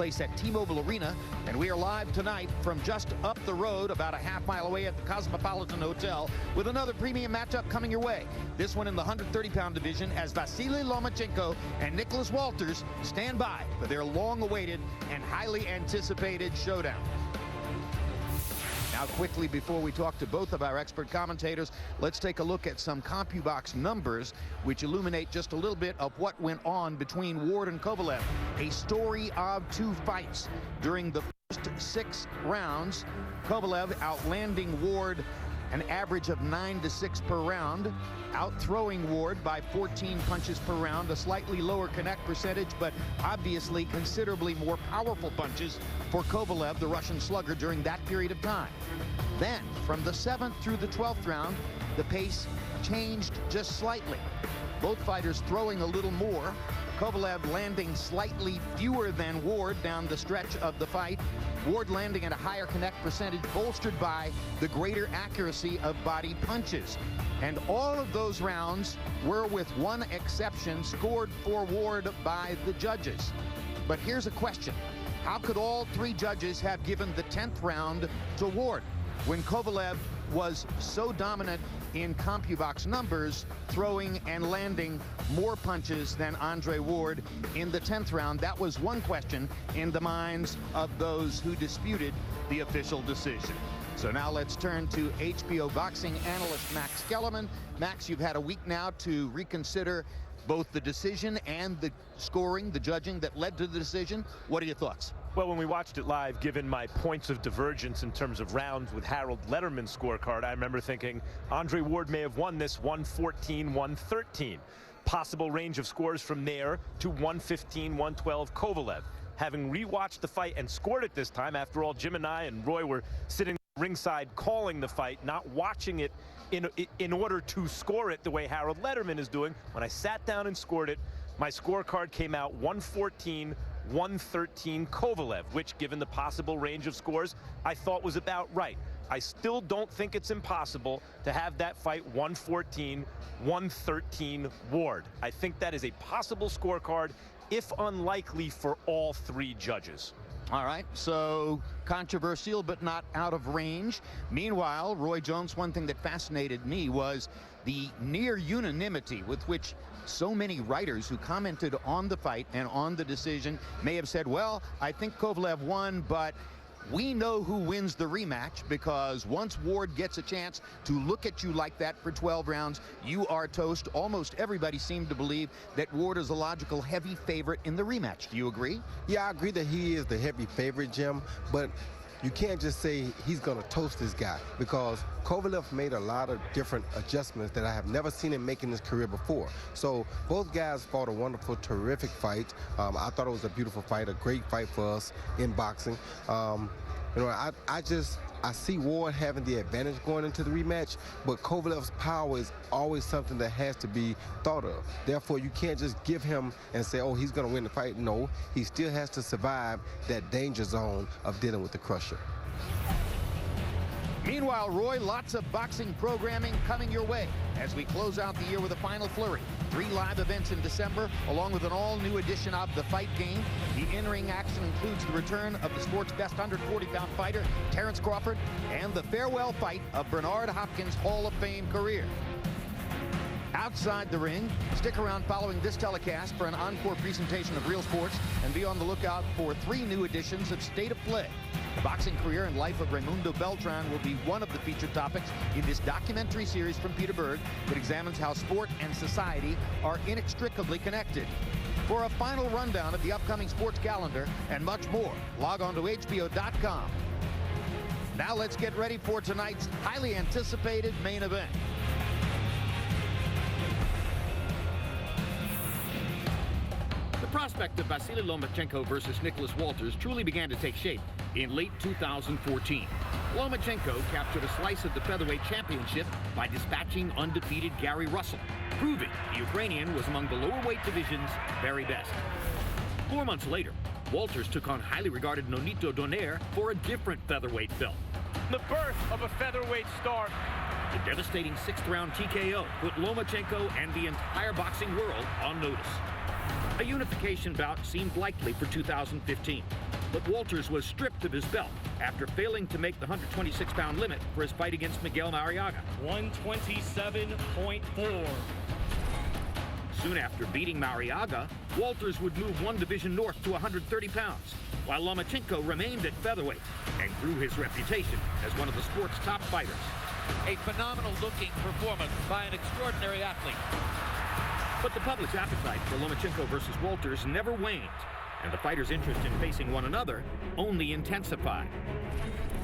Place at T-Mobile Arena, and we are live tonight from just up the road, about a half-mile away at the Cosmopolitan Hotel, with another premium matchup coming your way. This one in the 130-pound division, as Vasyl Lomachenko and Nicholas Uoltersa stand by for their long-awaited and highly anticipated showdown. Now, quickly, before we talk to both of our expert commentators, let's take a look at some CompuBox numbers which illuminate just a little bit of what went on between Ward and Kovalev. A story of two fights. During the first 6 rounds, Kovalev outlanding Ward an average of 9-6 per round, out-throwing Ward by 14 punches per round, a slightly lower connect percentage, but obviously considerably more powerful punches for Kovalev, the Russian slugger, during that period of time. Then, from the 7th through the 12th round, the pace changed just slightly. Both fighters throwing a little more, Kovalev landing slightly fewer than Ward down the stretch of the fight. Ward landing at a higher connect percentage, bolstered by the greater accuracy of body punches. And all of those rounds were, with one exception, scored for Ward by the judges. But here's a question. How could all 3 judges have given the 10th round to Ward when Kovalev was so dominant in CompuBox numbers, throwing and landing more punches than Andre Ward in the 10th round? That was one question in the minds of those who disputed the official decision. So now let's turn to HBO boxing analyst Max Kellerman. Max, you've had a week now to reconsider both the decision and the scoring, the judging that led to the decision. What are your thoughts? Well, when we watched it live, given my points of divergence in terms of rounds with Harold Letterman's scorecard, I remember thinking Andre Ward may have won this 114-113. Possible range of scores from there to 115-112 Kovalev. Having rewatched the fight and scored it this time, after all, Jim and I and Roy were sitting ringside calling the fight, not watching it in order to score it the way Harold Letterman is doing. When I sat down and scored it, my scorecard came out 114-113 Kovalev, which, given the possible range of scores, I thought was about right. I still don't think it's impossible to have that fight 114-113 Ward. I think that is a possible scorecard, if unlikely, for all 3 judges. All right, so controversial but not out of range. Meanwhile, Roy Jones, one thing that fascinated me was the near unanimity with which so many writers who commented on the fight and on the decision may have said, well, I think Kovalev won, but we know who wins the rematch, because once Ward gets a chance to look at you like that for 12 rounds, you are toast. Almost everybody seemed to believe that Ward is a logical heavy favorite in the rematch. Do you agree? Yeah, I agree that he is the heavy favorite, Jim, but you can't just say he's going to toast this guy, because Kovalev made a lot of different adjustments that I have never seen him make in his career before. So both guys fought a wonderful, terrific fight. I thought it was a beautiful fight, a great fight for us in boxing. You know, I see Ward having the advantage going into the rematch, but Kovalev's power is always something that has to be thought of. Therefore, you can't just give him and say, oh, he's going to win the fight. No, he still has to survive that danger zone of dealing with the crusher. Meanwhile, Roy, lots of boxing programming coming your way as we close out the year with a final flurry. 3 live events in December, along with an all-new edition of The Fight Game. The in-ring action includes the return of the sport's best 140-pound fighter, Terrence Crawford, and the farewell fight of Bernard Hopkins' Hall of Fame career. Outside the ring, stick around following this telecast for an encore presentation of Real Sports, and be on the lookout for 3 new editions of State of Play. The boxing career and life of Raimundo Beltran will be one of the featured topics in this documentary series from Peter Berg that examines how sport and society are inextricably connected. For a final rundown of the upcoming sports calendar and much more, log on to HBO.com. Now let's get ready for tonight's highly anticipated main event. The prospect of Vasyl Lomachenko versus Nicholas Uoltersa truly began to take shape in late 2014. Lomachenko captured a slice of the featherweight championship by dispatching undefeated Gary Russell, proving the Ukrainian was among the lower weight division's very best. 4 months later, Uoltersa took on highly regarded Nonito Donaire for a different featherweight belt. The birth of a featherweight star. The devastating 6th round TKO put Lomachenko and the entire boxing world on notice. A unification bout seemed likely for 2015, but Uoltersa was stripped of his belt after failing to make the 126-pound limit for his fight against Miguel Mariaga. 127.4. Soon after beating Mariaga, Uoltersa would move one division north to 130 pounds, while Lomachenko remained at featherweight and grew his reputation as one of the sport's top fighters. A phenomenal-looking performance by an extraordinary athlete. But the public's appetite for Lomachenko versus Uoltersa never waned, and the fighters' interest in facing one another only intensified.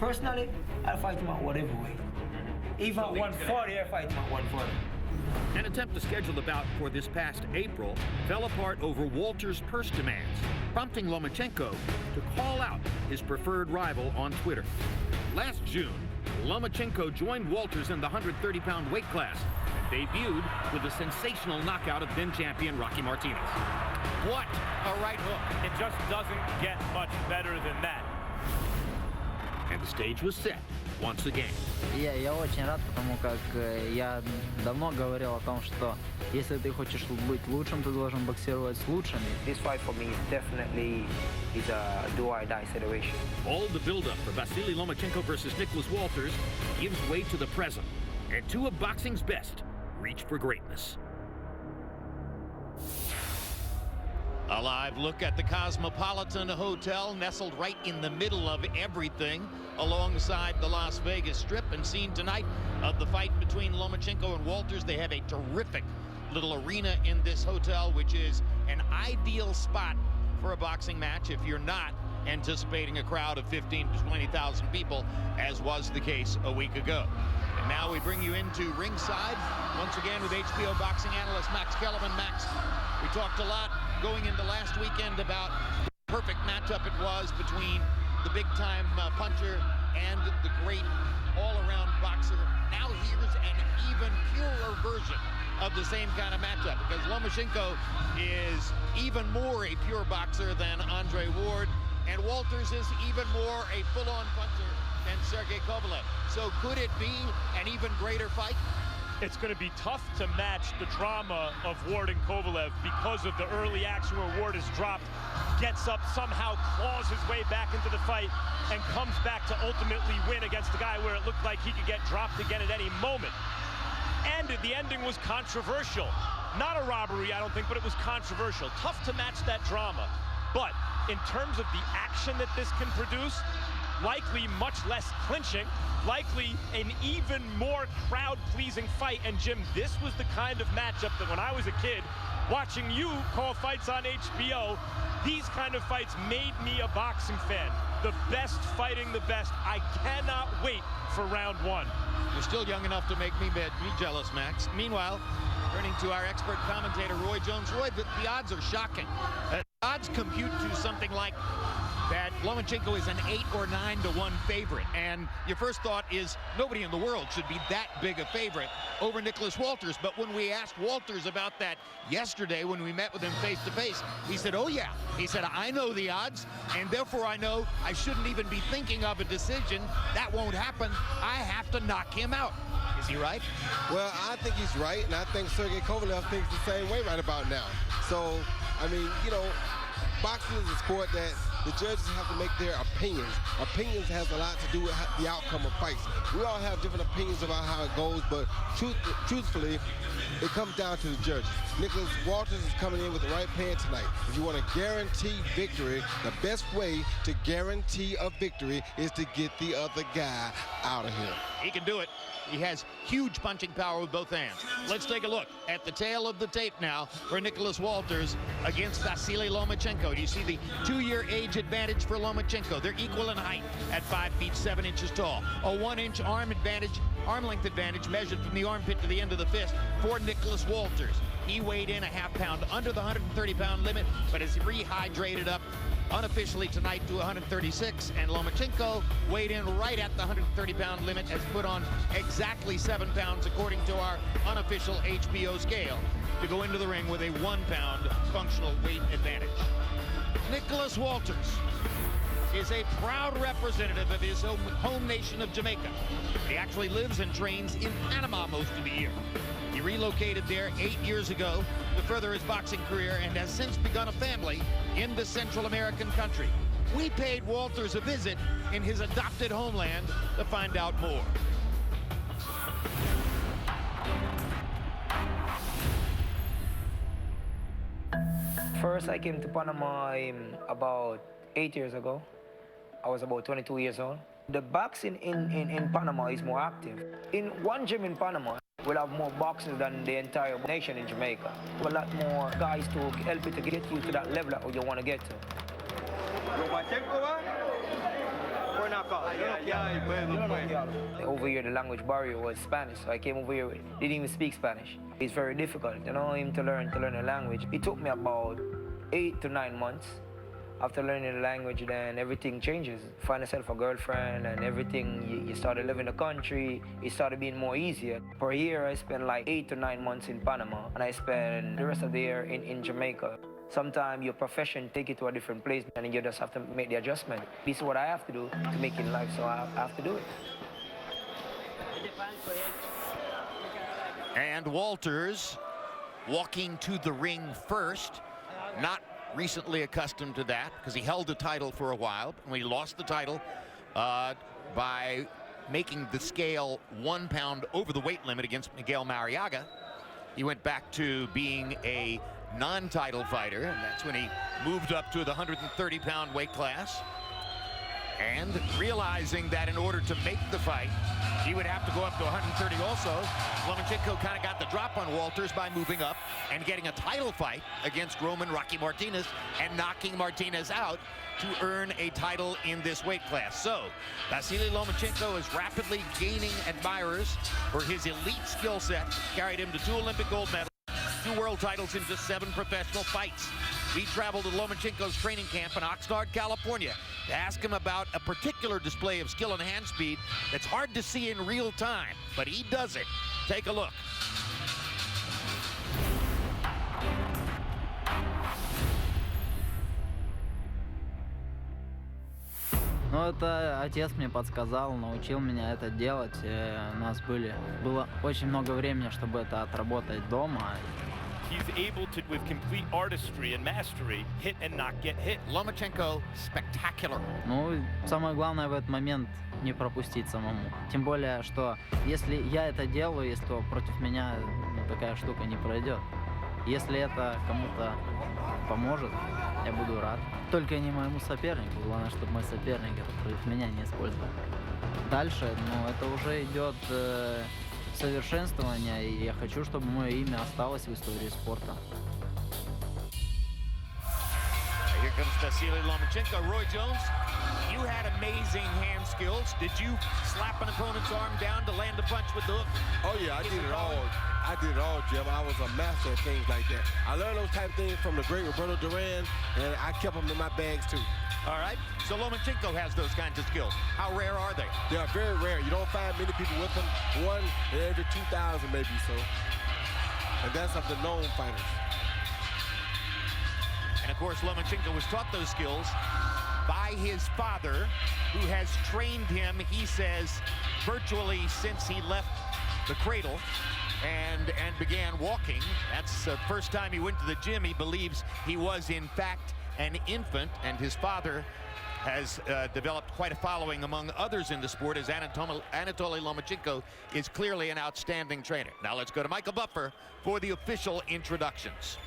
Personally, I'll fight him at whatever weight. Even at 140, I'll fight him at 140. An attempt to schedule the bout for this past April fell apart over Uoltersa's purse demands, prompting Lomachenko to call out his preferred rival on Twitter. Last June, Lomachenko joined Uoltersa in the 130-pound weight class and debuted with a sensational knockout of then-champion Rocky Martinez. What a right hook. It just doesn't get much better than that. And the stage was set once again. Я очень рад, потому как я давно говорил о том, что если ты хочешь быть лучшим, ты должен боксировать с лучшими. This fight for me is definitely a do-or-die situation. All the build-up for Vasyl Lomachenko versus Nicholas Uoltersa gives way to the present, and two of boxing's best reach for greatness. A live look at the Cosmopolitan Hotel, nestled right in the middle of everything, alongside the Las Vegas Strip, and seen tonight of the fight between Lomachenko and Uoltersa. They have a terrific little arena in this hotel, which is an ideal spot for a boxing match if you're not anticipating a crowd of 15 to 20,000 people, as was the case a week ago. And now we bring you into ringside, once again with HBO boxing analyst Max Kellerman. Max, we talked a lot going into last weekend about the perfect matchup it was between the big-time puncher and the great all-around boxer. Now here's an even purer version of the same kind of matchup, because Lomachenko is even more a pure boxer than Andre Ward, and Uoltersa is even more a full-on puncher than Sergey Kovalev. So could it be an even greater fight? It's going to be tough to match the drama of Ward and Kovalev because of the early action where Ward is dropped, gets up, somehow claws his way back into the fight, and comes back to ultimately win against a guy where it looked like he could get dropped again at any moment. And the ending was controversial. Not a robbery, I don't think, but it was controversial. Tough to match that drama. But in terms of the action that this can produce, likely much less clinching, likely an even more crowd-pleasing fight. And Jim, this was the kind of matchup that when I was a kid, watching you call fights on HBO, these kind of fights made me a boxing fan. The best fighting the best. I cannot wait for round one. You're still young enough to make me jealous, Max. Meanwhile, turning to our expert commentator, Roy Jones. Roy, the odds are shocking. The odds compute to something like that Lomachenko is an 8 or 9 to 1 favorite, and your first thought is nobody in the world should be that big a favorite over Nicholas Uoltersa. But when we asked Uoltersa about that yesterday when we met with him face to face, he said, oh yeah, he said, I know the odds, and therefore I know I shouldn't even be thinking of a decision. That won't happen. I have to knock him out. Is he right? Well, I think he's right, and I think Sergey Kovalev thinks the same way right about now. So, I mean, you know, boxing is a sport that the judges have to make their opinions. Opinions has a lot to do with the outcome of fights. We all have different opinions about how it goes, but truthfully, it comes down to the judges. Nicholas Uoltersa is coming in with the right plan tonight. If you want to guarantee victory, the best way to guarantee a victory is to get the other guy out of here. He can do it. He has huge punching power with both hands. Let's take a look at the tail of the tape now for Nicholas Uoltersa against Vasyl Lomachenko. Do you see the 2-year age advantage for Lomachenko? They're equal in height at 5 feet 7 inches tall. A 1-inch arm length advantage measured from the armpit to the end of the fist for Nicholas Uoltersa. He weighed in a half pound under the 130-pound limit, but has rehydrated up unofficially tonight to 136, and Lomachenko weighed in right at the 130-pound limit, has put on exactly 7 pounds according to our unofficial HBO scale to go into the ring with a 1-pound functional weight advantage. Nicholas Uoltersa is a proud representative of his home nation of Jamaica. He actually lives and trains in Panama most of the year. He relocated there 8 years ago to further his boxing career and has since begun a family in the Central American country. We paid Uoltersa a visit in his adopted homeland to find out more. First, I came to Panama about 8 years ago. I was about 22 years old. The boxing in Panama is more active. In one gym in Panama, we'll have more boxers than the entire nation in Jamaica. A lot more guys to help you to get you to that level that you want to get to. Over here, the language barrier was Spanish, so I came over here, didn't even speak Spanish. It's very difficult, you know, to learn the language. It took me about 8 to 9 months. After learning the language, then everything changes. Find yourself a girlfriend and everything. You started living in the country. It started being more easier. Per year, I spent like 8 to 9 months in Panama, and I spend the rest of the year in Jamaica. Sometimes your profession take you to a different place, and you just have to make the adjustment. This is what I have to do to make it in life, so I have to do it. And Uoltersa walking to the ring first, not recently accustomed to that because he held the title for a while, and we lost the title by making the scale 1 pound over the weight limit against Miguel Mariaga. He went back to being a non-title fighter, and that's when he moved up to the 130-pound weight class. And realizing that in order to make the fight, he would have to go up to 130 also. Lomachenko kind of got the drop on Uoltersa by moving up and getting a title fight against Roman Rocky Martinez and knocking Martinez out to earn a title in this weight class. So, Vasyl Lomachenko is rapidly gaining admirers for his elite skill set. Carried him to 2 Olympic gold medals, 2 world titles in just 7 professional fights. We traveled to Lomachenko's training camp in Oxnard, California, to ask him about a particular display of skill and hand speed that's hard to see in real time, but he does it. Take a look. Ну, это отец мне подсказал, научил меня это делать. У нас было очень много времени, чтобы это отработать дома. He's able to, with complete artistry and mastery, hit and not get hit. Lomachenko spectacular. Ну, самое главное в этот момент не пропустить самому. Тем более, что если я это делаю, если против меня такая штука не пройдет. Если это кому-то поможет, я буду рад. Только не моему сопернику. Главное, чтобы мой соперник это против меня не использовал. Дальше, это уже идет совершенствование, и я хочу, чтобы мое имя осталось в истории спорта. Here comes Vasyl Lomachenko. Roy Jones, you had amazing hand skills. Did you slap an opponent's arm down to land a punch with the hook? Oh yeah, I did it all. I did it all, Jim. I was a master at things like that. I learned those type of things from the great Roberto Duran, and I kept them in my bags too. All right, so Lomachenko has those kinds of skills. How rare are they? They are very rare. You don't find many people with them. 1 in every 2,000 maybe so. And that's of the known fighters. And of course, Lomachenko was taught those skills by his father, who has trained him, he says, virtually since he left the cradle and began walking. That's the first time he went to the gym. He believes he was, in fact, an infant, and his father has developed quite a following among others in the sport, as Anatoly Lomachenko is clearly an outstanding trainer. Now let's go to Michael Buffer for the official introductions.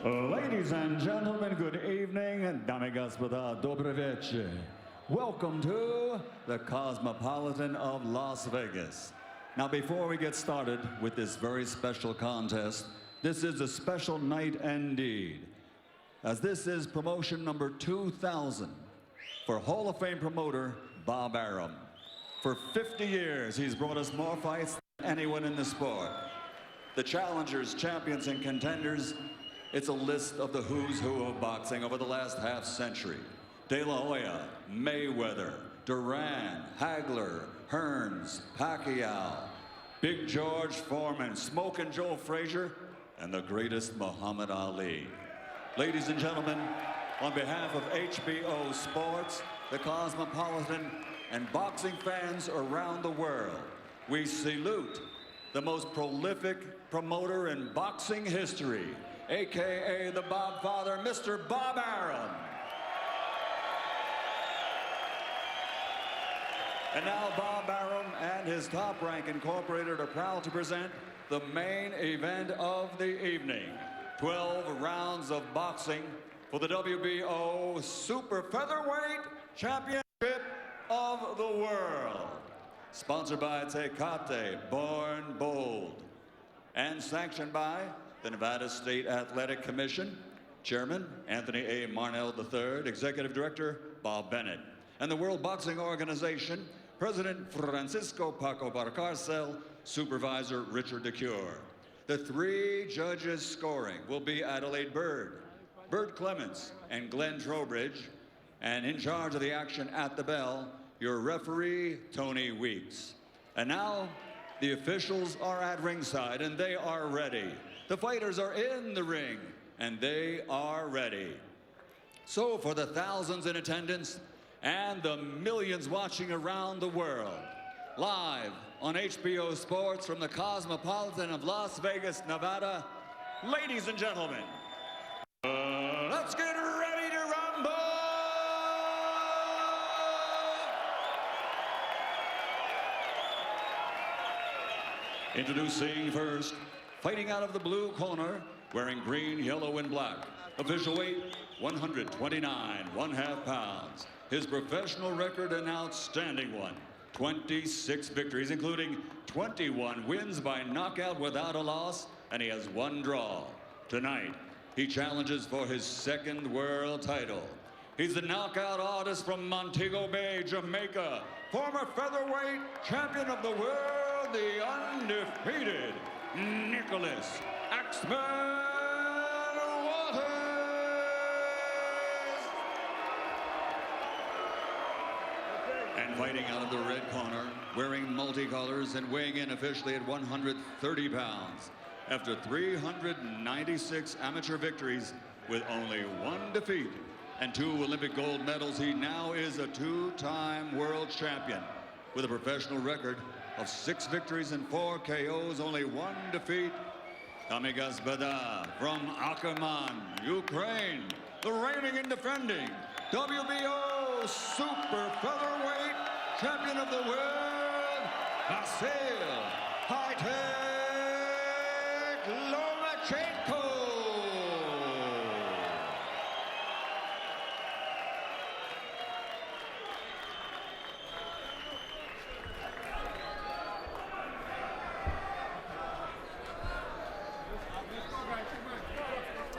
Ladies and gentlemen, good evening. Дамы и господа, добрый вечер. Welcome to the Cosmopolitan of Las Vegas. Now, before we get started with this very special contest, this is a special night indeed, as this is promotion number 2,000 for Hall of Fame promoter Bob Arum. For 50 years, he's brought us more fights than anyone in the sport. The challengers, champions, and contenders, it's a list of the who's who of boxing over the last half century. De La Hoya, Mayweather, Duran, Hagler, Hearns, Pacquiao, Big George Foreman, Smokin' Joe Frazier, and the greatest Muhammad Ali. Ladies and gentlemen, on behalf of HBO Sports, the Cosmopolitan, and boxing fans around the world, we salute the most prolific promoter in boxing history, AKA the Bob Father, Mr. Bob Arum. And now Bob Arum and his Top Rank Incorporated are proud to present the main event of the evening. 12 rounds of boxing for the WBO Super Featherweight Championship of the World. Sponsored by Tecate, Born Bold. And sanctioned by the Nevada State Athletic Commission, Chairman Anthony A. Marnell III, Executive Director Bob Bennett. And the World Boxing Organization, President Francisco Paco Barcarcel, Supervisor Richard DeCure. The 3 judges scoring will be Adelaide Bird, Bert Clements, and Glenn Trowbridge. And in charge of the action at the bell, your referee, Tony Weeks. And now, the officials are at ringside, and they are ready. The fighters are in the ring, and they are ready. So for the thousands in attendance and the millions watching around the world, live on HBO Sports from the Cosmopolitan of Las Vegas, Nevada, ladies and gentlemen, let's get ready to rumble! Introducing first, fighting out of the blue corner, wearing green, yellow, and black. Official weight, 129.5 pounds. His professional record, an outstanding one. 26 victories, including 21 wins by knockout without a loss, and he has 1 draw. Tonight, he challenges for his 2nd world title. He's the knockout artist from Montego Bay, Jamaica, former featherweight champion of the world, the undefeated Nicholas Axman Uoltersa. And fighting out of the red corner, wearing multicolors and weighing in officially at 130 pounds. After 396 amateur victories with only 1 defeat and 2 Olympic gold medals, he now is a 2-time world champion with a professional record of 6 victories and 4 KOs, only 1 defeat. Amigas Bada from Akerman, Ukraine, the reigning and defending WBO Super Featherweight Champion of the World, Vasyl High-Tech Lomachenko.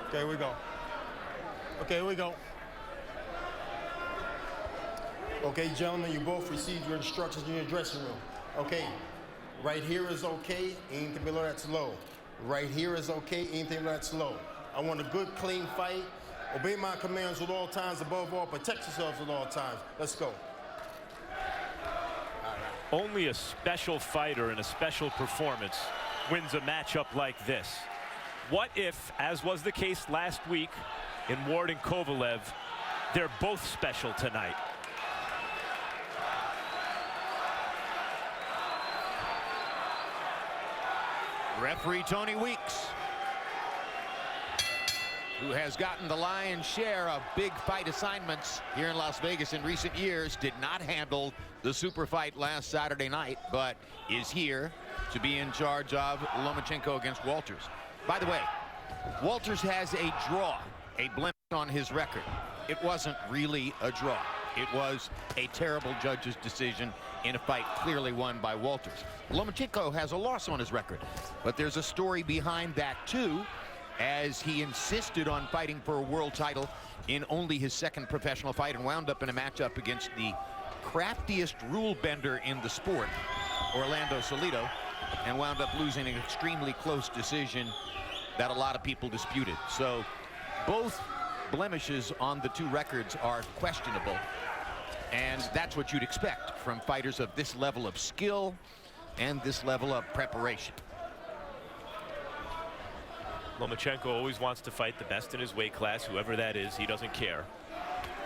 Okay, here we go. Okay, here we go. Okay, gentlemen, you both received your instructions in your dressing room. Okay, right here is okay, anything below that's low. Right here is okay, anything below that's low. I want a good, clean fight. Obey my commands at all times. Above all, protect yourselves at all times. Let's go. Only a special fighter and a special performance wins a matchup like this. What if, as was the case last week in Ward and Kovalev, they're both special tonight? Referee Tony Weeks, who has gotten the lion's share of big fight assignments here in Las Vegas in recent years, did not handle the super fight last Saturday night, but is here to be in charge of Lomachenko against Uoltersa. By the way, Uoltersa has a draw, a blemish on his record. It wasn't really a draw. It was a terrible judge's decision in a fight clearly won by Uoltersa. Lomachenko has a loss on his record, but there's a story behind that too, as he insisted on fighting for a world title in only his 2nd professional fight and wound up in a matchup against the craftiest rule bender in the sport, Orlando Salido, and wound up losing an extremely close decision that a lot of people disputed. So both blemishes on the 2 records are questionable, and that's what you'd expect from fighters of this level of skill and this level of preparation. Lomachenko always wants to fight the best in his weight class, whoever that is. He doesn't care.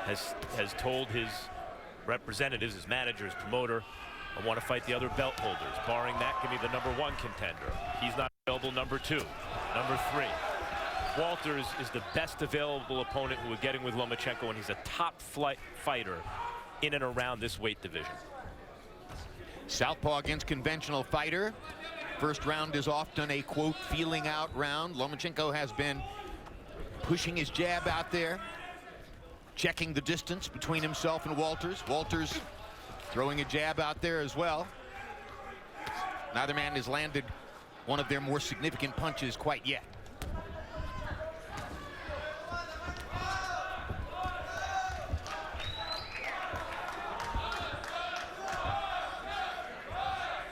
Has told his representatives, his manager, his promoter, I want to fight the other belt holders. Barring that, give me the #1 contender. He's not available. #2, #3. Uoltersa is the best available opponent who we're getting with Lomachenko, and he's a top flight fighter in and around this weight division. Southpaw against conventional fighter. First round is often a, quote, feeling out round. Lomachenko has been pushing his jab out there, checking the distance between himself and Uoltersa. Uoltersa throwing a jab out there as well. Neither man has landed one of their more significant punches quite yet.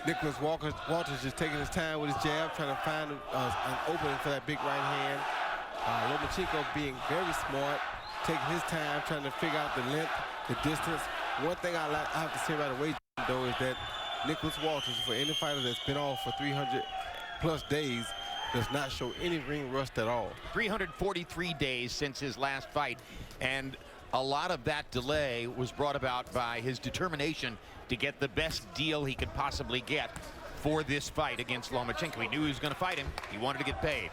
Nicholas Uoltersa just taking his time with his jab, trying to find an opening for that big right hand. Lomachenko being very smart, taking his time, trying to figure out the length, the distance. One thing I have to say about the weight, though, is that Nicholas Uoltersa, for any fighter that's been off for 300+ days, does not show any ring rust at all. 343 days since his last fight, and a lot of that delay was brought about by his determination to get the best deal he could possibly get for this fight against Lomachenko. He knew he was going to fight him. He wanted to get paid.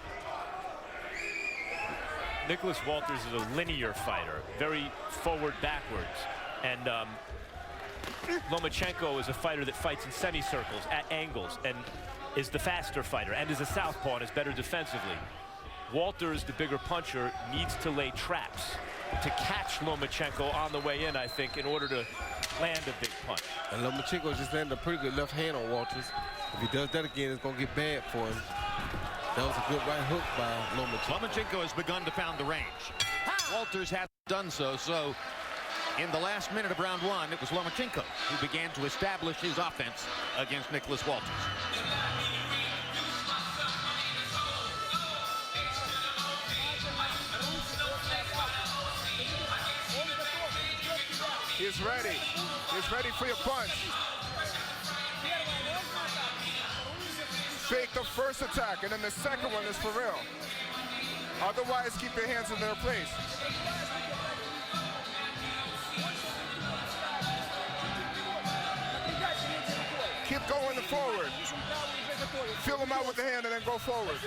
Nicholas Uoltersa is a linear fighter, very forward, backwards. And Lomachenko is a fighter that fights in semicircles, at angles, and is the faster fighter, and is a southpaw and is better defensively. Uoltersa, the bigger puncher, needs to lay traps to catch Lomachenko on the way in, I think, in order to land a big punch. And Lomachenko just landed a pretty good left hand on Uoltersa. If he does that again, it's going to get bad for him. That was a good right hook by Lomachenko. Lomachenko has begun to pound the range. Uoltersa hasn't done so, so in the last minute of round 1, it was Lomachenko who began to establish his offense against Nicholas Uoltersa. He's ready. He's ready for your punch. Fake the first attack, and then the second one is for real. Otherwise, keep your hands in their place. Keep going forward. Feel him out with the hand and then go forward.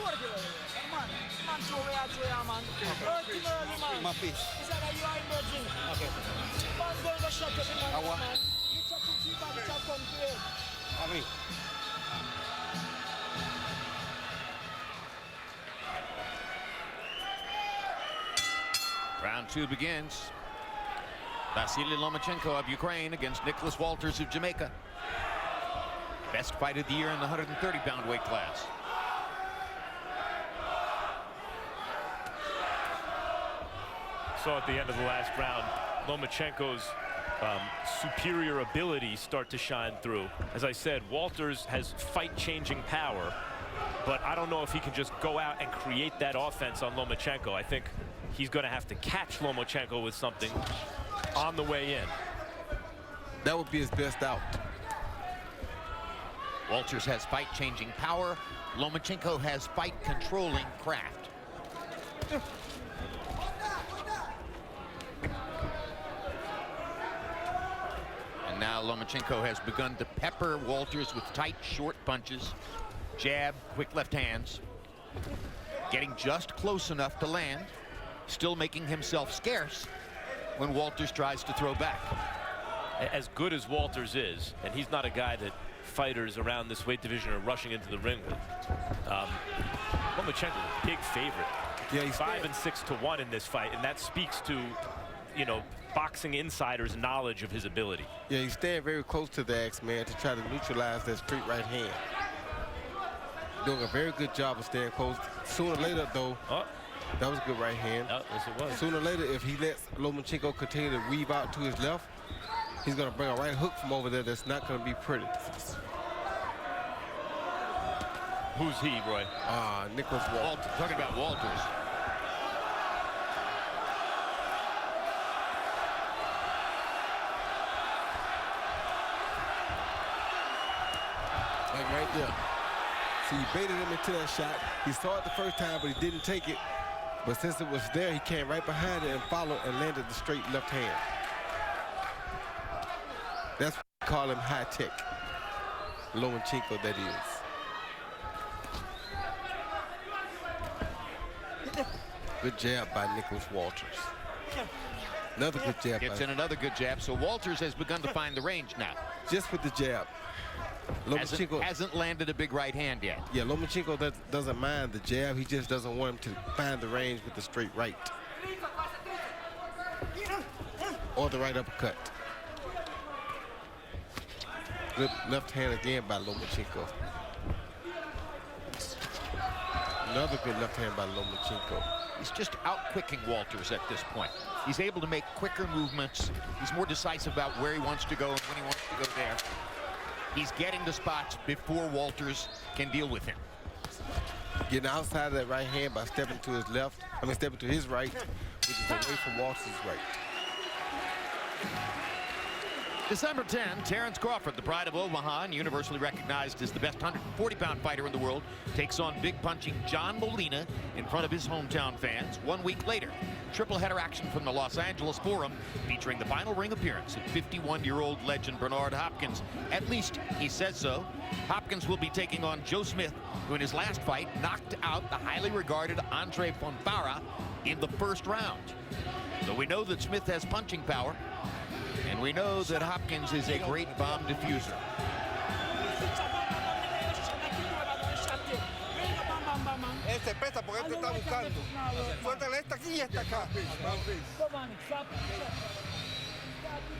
Round 2 begins. Vasyl Lomachenko of Ukraine against Nicholas Uoltersa of Jamaica. Best fight of the year in the 130-pound weight class. So at the end of the last round, Lomachenko's superior ability start to shine through. As I said, Uoltersa has fight-changing power, but I don't know if he can just go out and create that offense on Lomachenko. I think he's going to have to catch Lomachenko with something on the way in. That would be his best out. Uoltersa has fight-changing power. Lomachenko has fight-controlling craft. And now Lomachenko has begun to pepper Uoltersa with tight, short punches. Jab, quick left hands. Getting just close enough to land. Still making himself scarce when Uoltersa tries to throw back. As good as Uoltersa is, and he's not a guy that fighters around this weight division are rushing into the ring with. Lomachenko, big favorite. Yeah, he's 5 and 6 to 1 in this fight, and that speaks to, you know, boxing insiders' knowledge of his ability. Yeah, he's staying very close to the X-Man to try to neutralize that straight right hand. Doing a very good job of staying close. Sooner or later, though, that was a good right hand. Yes, it was. Sooner or later, if he lets Lomachenko continue to weave out to his left, he's going to bring a right hook from over there that's not going to be pretty. Who's he, Roy? Nicholas Uoltersa. Talking about Uoltersa. Like right there. So he baited him into that shot. He saw it the first time, but he didn't take it. But since it was there, he came right behind it and followed and landed the straight left hand. That's what we call him high tech. Lomachenko, that is. Good jab by Nicholas Uolterс. Another good jab. Gets in another good jab, so Uolterс has begun to find the range now. Just with the jab. Lomachenko hasn't landed a big right hand yet. Yeah, Lomachenko doesn't mind the jab. He just doesn't want him to find the range with the straight right. Or the right uppercut. Good left hand again by Lomachenko. Another good left hand by Lomachenko. He's just out-quicking Uolterс at this point. He's able to make quicker movements. He's more decisive about where he wants to go and when he wants to go there. He's getting the spots before Uolters can deal with him. Getting outside of that right hand by stepping to his left. Stepping to his right, which is away from Uolter's right. December 10, Terrence Crawford, the pride of Omaha and universally recognized as the best 140-pound fighter in the world, takes on big punching John Molina in front of his hometown fans. 1 week later, triple header action from the Los Angeles Forum featuring the final ring appearance of 51-year-old legend Bernard Hopkins. At least he says so. Hopkins will be taking on Joe Smith, who in his last fight knocked out the highly regarded Andre Fonfara in the first round. So we know that Smith has punching power. And we know that Hopkins is a great bomb diffuser. Se pesa porque él te está buscando. Suéltale esta aquí y esta acá.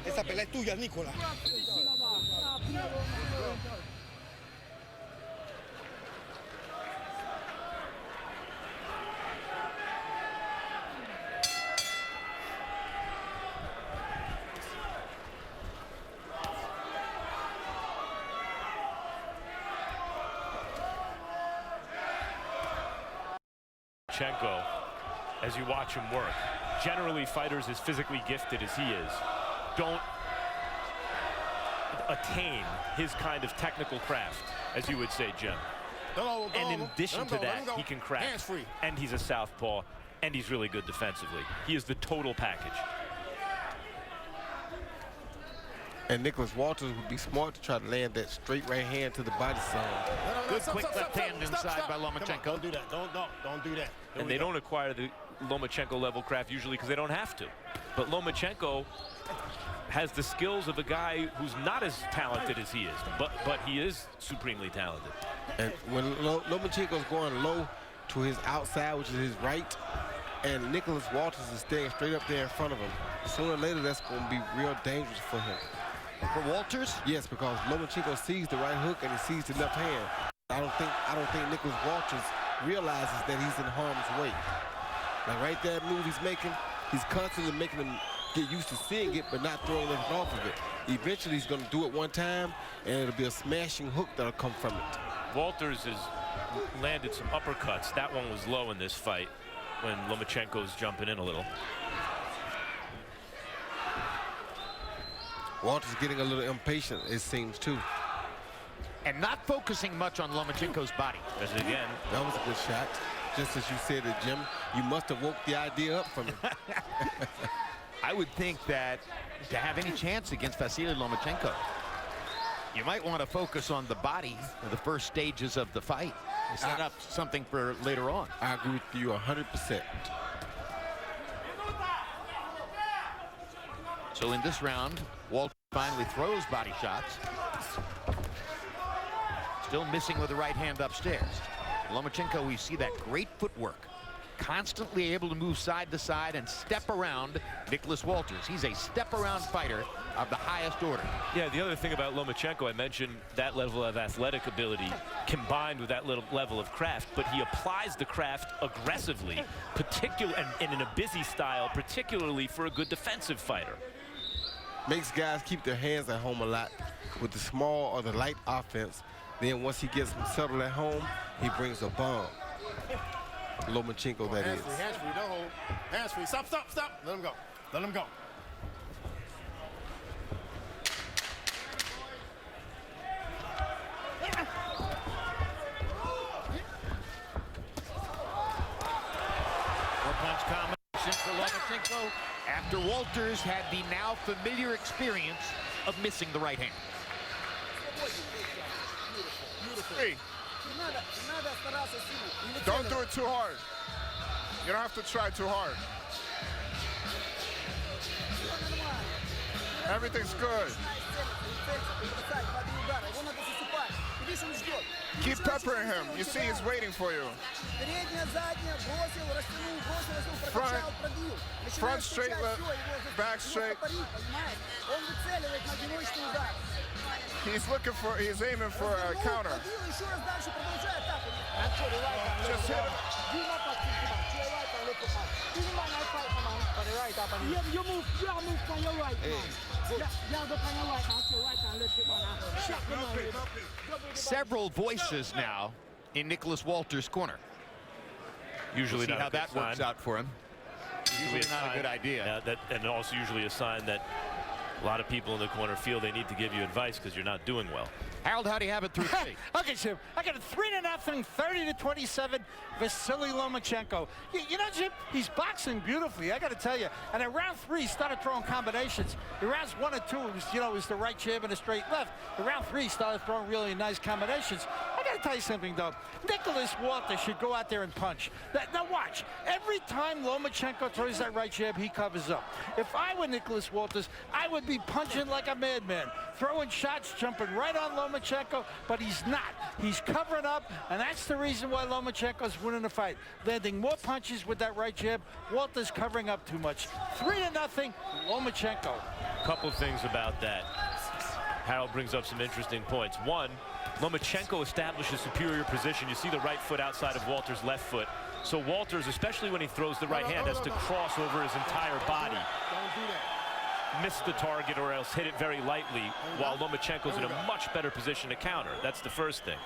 Esa pelea es tuya, Nicolás. Lomachenko, as you watch him work, generally fighters as physically gifted as he is don't attain his kind of technical craft, as you would say, Jim. And in addition to that, he can crack, and he's a southpaw, and he's really good defensively. He is the total package. And Nicholas Uolterс would be smart to try to land that straight right hand to the body zone. Good quick left hand inside by Lomachenko. Don't do that. Don't do that. And they don't acquire the Lomachenko level craft usually because they don't have to. But Lomachenko has the skills of a guy who's not as talented as he is, but he is supremely talented. And when Lomachenko's going low to his outside, which is his right, and Nicholas Uolterс is staying straight up there in front of him, sooner or later that's going to be real dangerous for him. For Uolterс? Yes, because Lomachenko sees the right hook and he sees the left hand. I don't think Nicholas Uolters realizes that he's in harm's way. Like right there move he's making, he's constantly making him get used to seeing it but not throwing anything off of it. Eventually he's going to do it one time and it'll be a smashing hook that'll come from it. Uolterс has landed some uppercuts. That one was low in this fight when Lomachenko's jumping in a little. Uolter's getting a little impatient, it seems, too. And not focusing much on Lomachenko's body. As again, that was a good shot. Just as you said it, Jim, you must have woke the idea up from him. I would think that to have any chance against Vasyl Lomachenko, you might want to focus on the body for the first stages of the fight. Set up something for later on. I agree with you 100%. So in this round, Uolterс finally throws body shots. Still missing with the right hand upstairs. Lomachenko, we see that great footwork. Constantly able to move side to side and step around Nicholas Uolterс. He's a step-around fighter of the highest order. Yeah, the other thing about Lomachenko, I mentioned that level of athletic ability combined with that little level of craft, but he applies the craft aggressively, and in a busy style, particularly for a good defensive fighter. Makes guys keep their hands at home a lot with the small or the light offense. Then once he gets them settled at home, he brings a bomb. Lomachenko, that is. Hands free, don't hold. Hands free, stop. Let him go. Let him go. Four-punch combination for Lomachenko after Uolterс had the now familiar experience of missing the right hand. Hey. Don't do it too hard. You don't have to try too hard. Everything's good. Keep peppering him. You see he's waiting for you. Front straight, left, back straight. He's aiming for a counter. Just hit him. You move from your right. Several voices now in Nicholas Uolters's corner. Usually we'll see not how that works out for him. Usually not a good idea. And also usually a sign that a lot of people in the corner feel they need to give you advice because you're not doing well. Harold, how do you have it through three? Okay, Jim, I got a 3-0, 30-27, Vasyl Lomachenko. You know, Jim, he's boxing beautifully, I got to tell you. And in round 3, he started throwing combinations. In rounds 1 and 2, it was, it was the right jab and a straight left. In round 3, he started throwing really nice combinations. I got to tell you something, though. Nicholas Uolters should go out there and punch. Now, watch. Every time Lomachenko throws that right jab, he covers up. If I were Nicholas Uolters, I would be punching like a madman, throwing shots, jumping right on Lomachenko, but he's not. He's covering up, and that's the reason why Lomachenko's winning the fight. Landing more punches with that right jab. Uolters covering up too much. 3-0, Lomachenko. A couple of things about that. Harold brings up some interesting points. One, Lomachenko establishes superior position. You see the right foot outside of Uolters' left foot. So Uolters, especially when he throws the right hand, has to cross over his entire body. Don't do that. Miss the target or else hit it very lightly, while Lomachenko's in a much better position to counter. That's the first thing.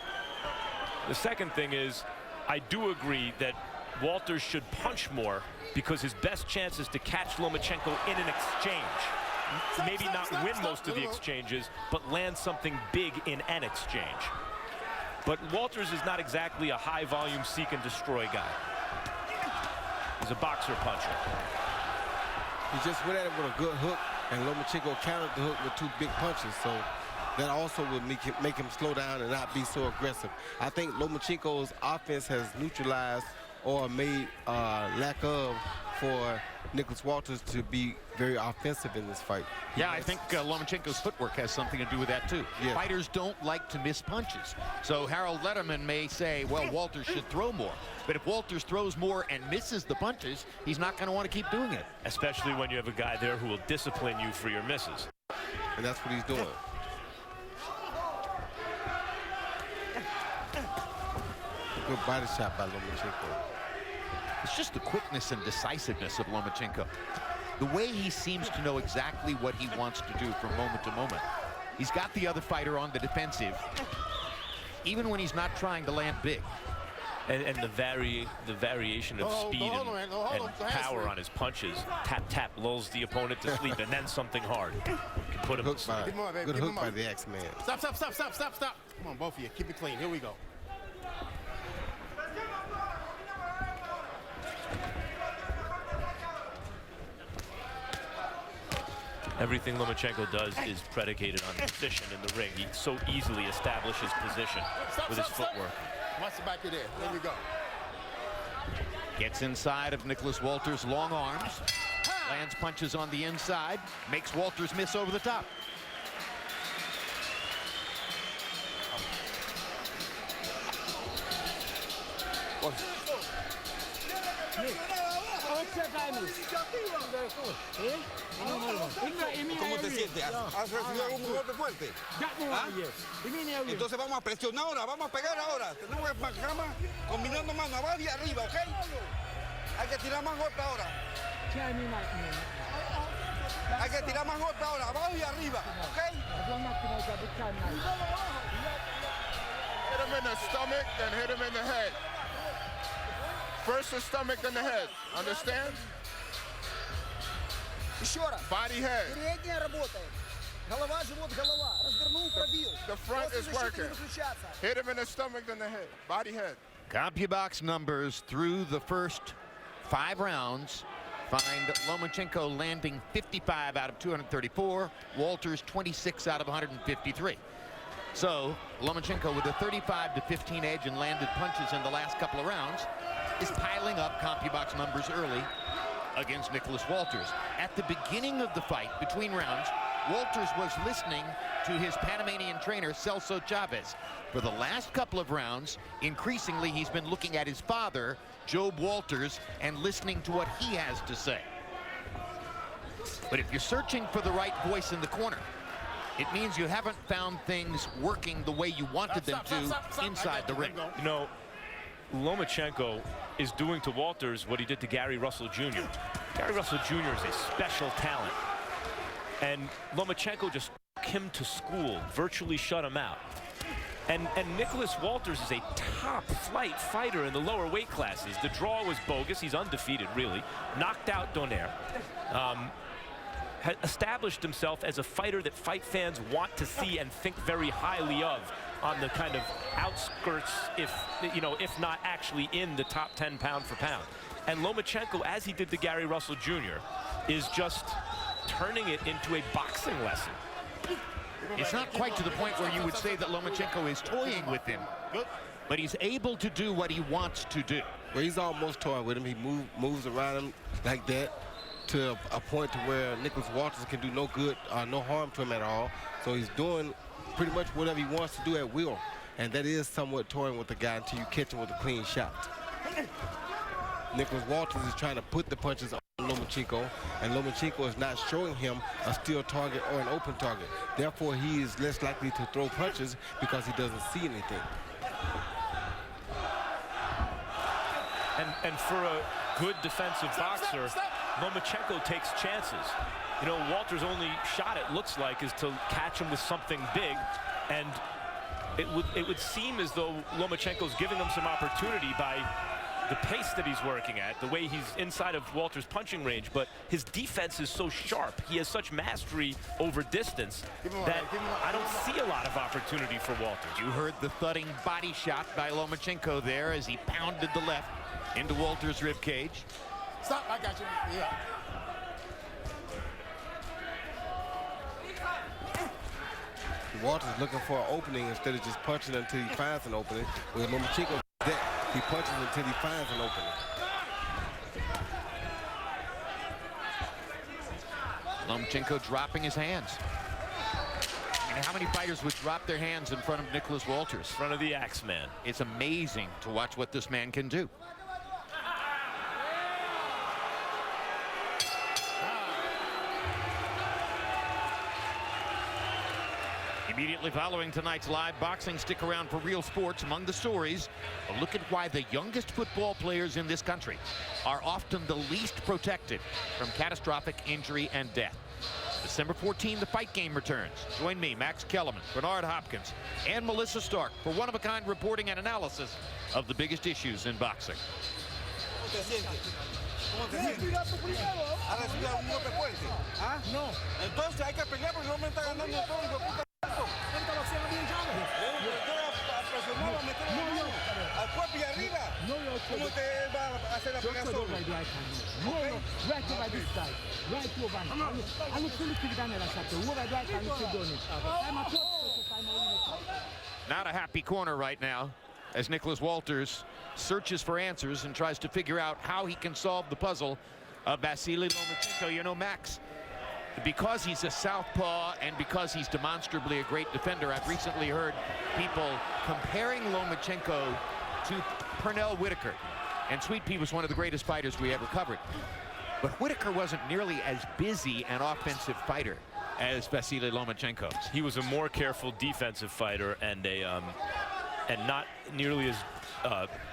The second thing is, I do agree that Uolters should punch more because his best chance is to catch Lomachenko in an exchange. Maybe not win most of the exchanges, but land something big in an exchange. But Uolters is not exactly a high-volume seek-and-destroy guy. He's a boxer puncher. He just went at it with a good hook, and Lomachenko countered the hook with 2 big punches, so that also would make him slow down and not be so aggressive. I think Lomachenko's offense has neutralized or made lack of for Nicholas Uolters to be very offensive in this fight. Yeah, I think Lomachenko's footwork has something to do with that, too. Yeah. Fighters don't like to miss punches. So Harold Letterman may say, well, Uolters should throw more. But if Uolters throws more and misses the punches, he's not going to want to keep doing it. Especially when you have a guy there who will discipline you for your misses. And that's what he's doing. Good body shot by Lomachenko. It's just the quickness and decisiveness of Lomachenko. The way he seems to know exactly what he wants to do from moment to moment. He's got the other fighter on the defensive, even when he's not trying to land big. And the variation of speed and power on his punches. Tap, tap, lulls the opponent to sleep, and then something hard. Can put him to sleep. Good hook by the X-Man. Stop. Come on, both of you. Keep it clean. Here we go. Everything Lomachenko does is predicated on position in the ring. He so easily establishes position with his footwork. Watch the back of there. There we go. Gets inside of Nicholas Uolters' long arms. Lands punches on the inside. Makes Uolters miss over the top. ¿Cómo te sientes? ¿Has recibido algún golpe fuerte? ¿Ah? Entonces vamos a presionar ahora, vamos a pegar ahora. Tenemos que marcar combinando mano abajo y arriba, ¿ok? Hay que tirar más golpes ahora. Hay que tirar más golpes ahora, abajo y arriba, ¿ok? Hit him in the stomach, then hit him in the head. First the stomach, then the head. Understand? Body head. The front is working. Hit him in the stomach, then the head. Body head. CompuBox numbers through the first 5 rounds find Lomachenko landing 55 out of 234, Uolters 26 out of 153. So Lomachenko, with a 35-15 edge and landed punches in the last couple of rounds, is piling up CompuBox numbers early against Nicholas Uolters. At the beginning of the fight, between rounds, Uolters was listening to his Panamanian trainer, Celso Chavez. For the last couple of rounds, increasingly, he's been looking at his father, Job Uolters, and listening to what he has to say. But if you're searching for the right voice in the corner, it means you haven't found things working the way you wanted them to inside the ring. You know, Lomachenko is doing to Uolters what he did to Gary Russell Jr. Gary Russell Jr. is a special talent. And Lomachenko just took him to school, virtually shut him out. And Nicholas Uolters is a top-flight fighter in the lower weight classes. The draw was bogus. He's undefeated, really. Knocked out Donaire. Had established himself as a fighter that fight fans want to see and think very highly of on the kind of outskirts, if not actually in the top 10 pound for pound. And Lomachenko, as he did to Gary Russell Jr., is just turning it into a boxing lesson. It's not quite to the point where you would say that Lomachenko is toying with him, but he's able to do what he wants to do. Well, he's almost toying with him. He moves around him like that to a point to where Nicholas Uolters can do no good, no harm to him at all. So he's doing pretty much whatever he wants to do at will. And that is somewhat toying with the guy until you catch him with a clean shot. Nicholas Uolters is trying to put the punches on Lomachenko, and Lomachenko is not showing him a still target or an open target. Therefore, he is less likely to throw punches because he doesn't see anything. And for a good defensive boxer, Lomachenko takes chances. You know, Uolters' only shot, it looks like, is to catch him with something big, and it would seem as though Lomachenko's giving him some opportunity by the pace that he's working at, the way he's inside of Uolters' punching range, but his defense is so sharp. He has such mastery over distance that I don't see a lot of opportunity for Uolters. You heard the thudding body shot by Lomachenko there as he pounded the left into Uolters' ribcage. Stop, I got you. Yeah. Uolters looking for an opening instead of just punching until he finds an opening. With Lomachenko, he punches until he finds an opening. Lomachenko dropping his hands. I mean, how many fighters would drop their hands in front of Nicholas Uolters? In front of the Axeman. It's amazing to watch what this man can do. Immediately following tonight's live boxing, stick around for Real Sports. Among the stories, a look at why the youngest football players in this country are often the least protected from catastrophic injury and death. December 14, the Fight Game returns. Join me, Max Kellerman, Bernard Hopkins, and Melissa Stark for one-of-a-kind reporting and analysis of the biggest issues in boxing. ¿Cómo te sientes? ¿Ha recibido algún golpe fuerte? ¿Ah? No. Entonces hay que pelear porque no me está ganando todo, hijo de puta. Ahorita lo hacía bien llave. Yo a presionar, a meter la mano al cuerpo y arriba. ¿Cómo te va a hacer la pelea solo? No, right over this side. Right over. I look to the down there, so over right and look to it. I'm a Not a happy corner right now as Nicholas Uolters searches for answers and tries to figure out how he can solve the puzzle of Vasyl Lomachenko. You know, Max, because he's a southpaw and because he's demonstrably a great defender, I've recently heard people comparing Lomachenko to Pernell Whitaker. And Sweet Pea was one of the greatest fighters we ever covered. But Whitaker wasn't nearly as busy an offensive fighter as Vasyl Lomachenko. He was a more careful defensive fighter and not nearly as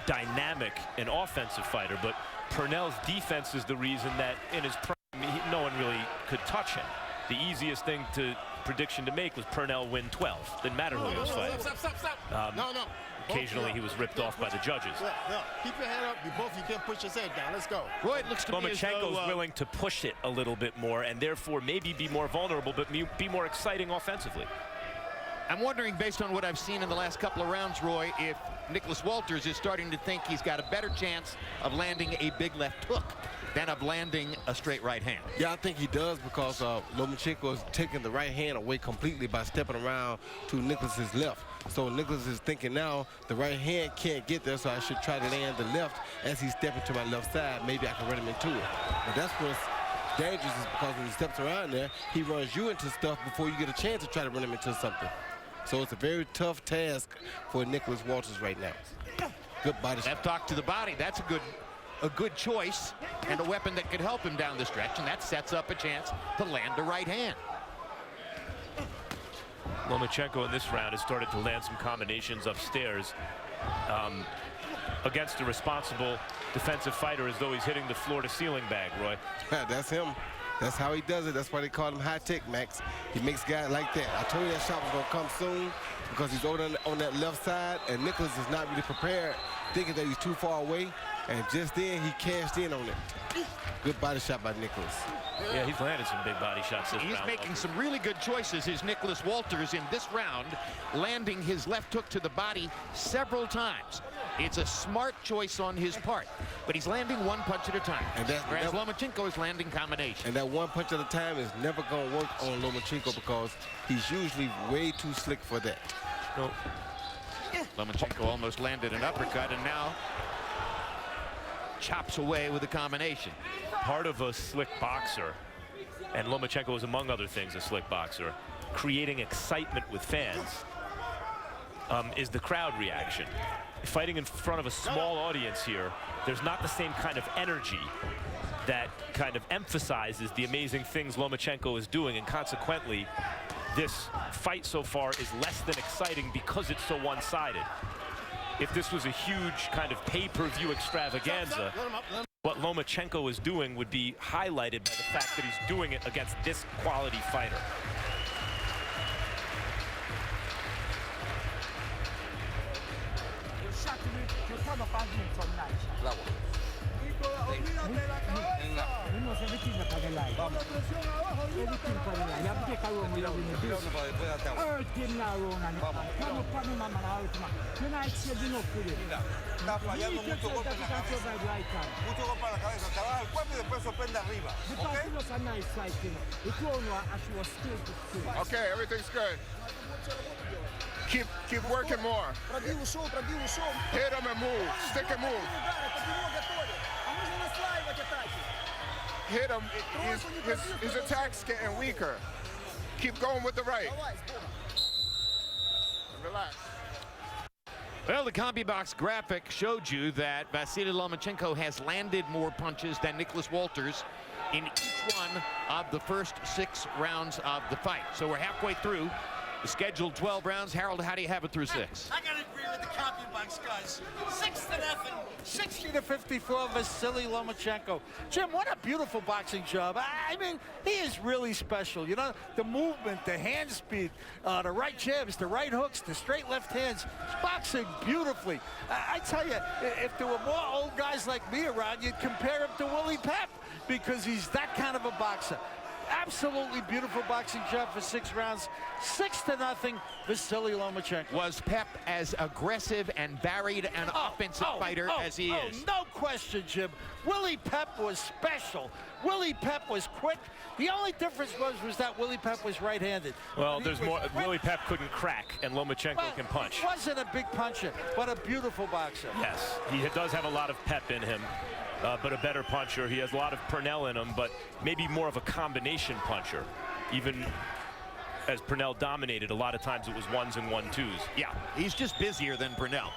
dynamic an offensive fighter, but Pernell's defense is the reason that in his prime, no one really could touch him. The easiest prediction to make was Pernell win 12. Didn't matter who he was fighting. Stop. No. Occasionally he was ripped off by the judges. Yeah. Keep your head up. You can't push your head down. Let's go. Roy, it looks to me as though Lomachenko's willing to push it a little bit more and therefore maybe be more vulnerable, but be more exciting offensively. I'm wondering, based on what I've seen in the last couple of rounds, Roy, if Nicholas Uolters is starting to think he's got a better chance of landing a big left hook than of landing a straight right hand. Yeah, I think he does because Lomachenko is taking the right hand away completely by stepping around to Nicolas's left. So Nicolas is thinking now the right hand can't get there, so I should try to land the left as he's stepping to my left side. Maybe I can run him into it. But that's what's dangerous, is because when he steps around there, he runs you into stuff before you get a chance to try to run him into something. So it's a very tough task for Nicholas Walters right now. Good body shot. Left hook to the body. That's a good choice and a weapon that could help him down the stretch, and that sets up a chance to land a right hand. Lomachenko in this round has started to land some combinations upstairs against a responsible defensive fighter, as though he's hitting the floor-to-ceiling bag, Roy. That's him. That's how he does it. That's why they call him high-tech, Max. He makes guys like that. I told you that shot was going to come soon because he's over on that left side, and Nicholas is not really prepared, thinking that he's too far away, and just then he cashed in on it. Good body shot by Nicholas. Yeah, he's landed some big body shots this round. He's making some really good choices, is Nicholas Walters, in this round, landing his left hook to the body several times. It's a smart choice on his part, but he's landing one punch at a time, whereas Lomachenko is landing combinations. And that one punch at a time is never going to work on Lomachenko because he's usually way too slick for that. No. Lomachenko almost landed an uppercut, and now chops away with a combination. Part of a slick boxer, and Lomachenko is among other things a slick boxer, creating excitement with fans, is the crowd reaction. Fighting in front of a small audience here, there's not the same kind of energy that kind of emphasizes the amazing things Lomachenko is doing, and consequently this fight so far is less than exciting because it's so one-sided. If this was a huge kind of pay-per-view extravaganza, what Lomachenko is doing would be highlighted by the fact that he's doing it against this quality fighter. Está fallando mucho golpe en la cabeza. Mucho golpe en la cabeza. Te baja el cuerpo y después sorprende arriba. Okay, everything's good. Keep working more. Hit him and move. Stick and move. Hit him. His attack's getting weaker. Keep going with the right. Relax. Well, the CompuBox graphic showed you that Vasyl Lomachenko has landed more punches than Nicholas Walters in each one of the first 6 rounds of the fight. So we're halfway through the scheduled 12 rounds. Harold, how do you have it through 6? I gotta agree with the CompuBox guys. 6-0, 60-54, Vasyl Lomachenko. Jim, what a beautiful boxing job. I mean, he is really special. You know, the movement, the hand speed, the right jabs, the right hooks, the straight left hands. He's boxing beautifully. I tell you, if there were more old guys like me around, you'd compare him to Willie Pep because he's that kind of a boxer. Absolutely beautiful boxing job for 6 rounds. 6-0, Vasyl Lomachenko. Was Pep as aggressive and varied an offensive fighter as he is? No question, Jim. Willie Pep was special. Willie Pep was quick. The only difference was that Willie Pep was right-handed. Well, there's more. Willie Pep couldn't crack, and Lomachenko can punch. He wasn't a big puncher, but a beautiful boxer. Yes, he does have a lot of pep in him. But a better puncher. He has a lot of Purnell in him, but maybe more of a combination puncher. Even as Purnell dominated, a lot of times it was 1s and 1-2s. Yeah, he's just busier than Purnell.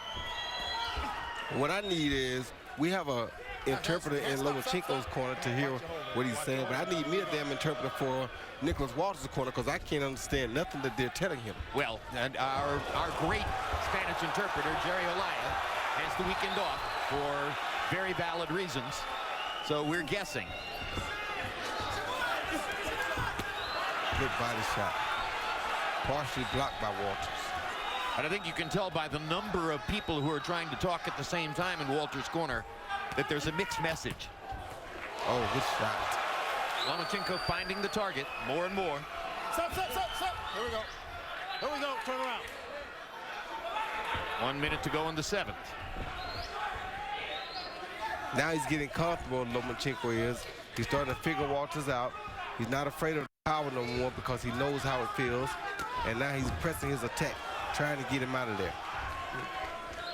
What I need is, we have a interpreter in Lomachenko's corner to hear what he's saying, but I need me a damn interpreter for Nicholas Walters' corner because I can't understand nothing that they're telling him. Well, and our great Spanish interpreter, Jerry Olaya, has the weekend off for very valid reasons, so we're guessing. Good body shot. Partially blocked by Walters. But I think you can tell by the number of people who are trying to talk at the same time in Walters' corner that there's a mixed message. Oh, good shot. Lomachenko finding the target more and more. Stop. Here we go. Turn around. 1 minute to go in the 7th. Now he's getting comfortable, Lomachenko is. He's starting to figure Uoltersa out. He's not afraid of the power no more because he knows how it feels. And now he's pressing his attack, trying to get him out of there.